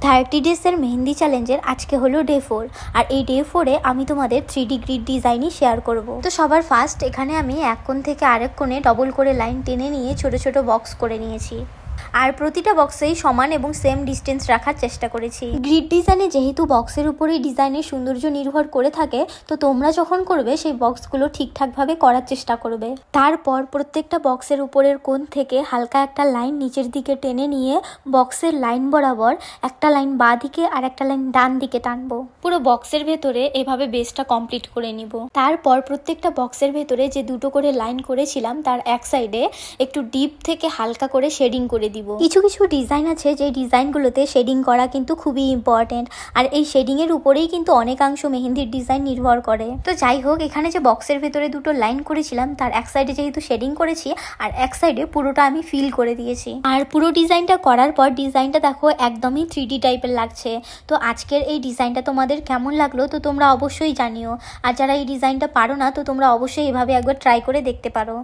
30 ডেজের মেহেন্দি চ্যালেঞ্জের আজকে হলো ডে 4 আর এই ডে 4-এ আমি তোমাদের 3D গ্রিড ডিজাইনই শেয়ার করব। তো সবার ফার্স্ট এখানে আমি এক কোণ থেকে আরেক কোণে ডবল করে লাইন টেনে নিয়ে ছোট ছোট বক্স করে নিয়েছি আর প্রতিটা বক্সেই সমান এবং সেম ডিস্টেন্স রাখার চেষ্টা করেছি। গ্রিড ডিজাইনে যেহেতু বক্সের উপরেই ডিজাইনের সৌন্দর্য নির্ভর করে থাকে, তো তোমরা যখন করবে সেই বক্সগুলো ঠিকঠাকভাবে করার চেষ্টা করবে। তারপর প্রত্যেকটা বক্সের উপরের কোণ থেকে হালকা একটা লাইন নিচের দিকে টেনে নিয়ে বক্সের লাইন বরাবর একটা লাইন বাঁ দিকে আর একটা লাইন ডান দিকে টানবো। পুরো বক্সের ভেতরে এভাবে বেসটা কমপ্লিট করে নিব। তারপর প্রত্যেকটা বক্সের ভেতরে যে দুটো করে লাইন করেছিলাম তার এক সাইডে একটু ডিপ থেকে হালকা করে শেডিং করে দিব। কিছু কিছু ডিজাইন আছে যে ডিজাইনগুলোতে শেডিং করা কিন্তু খুবই ইম্পর্টেন্ট, আর এই শেডিং এর উপরেই কিন্তু অনেকাংশ মেহেন্দির ডিজাইন নির্ভর করে। তো যাই হোক, এখানে যে বক্সের ভেতরে দুটো লাইন করেছিলাম তার এক সাইডে যেহেতু শেডিং করেছি আর এক সাইডে পুরোটা আমি ফিল করে দিয়েছি। আর পুরো ডিজাইনটা করার পর ডিজাইনটা দেখো একদমই 3D টাইপের লাগছে। তো আজকের এই ডিজাইনটা তোমাদের কেমন লাগলো তো তোমরা অবশ্যই জানিও। আর যারা এই ডিজাইনটা পারো না তো তোমরা অবশ্যই এভাবে একবার ট্রাই করে দেখতে পারো।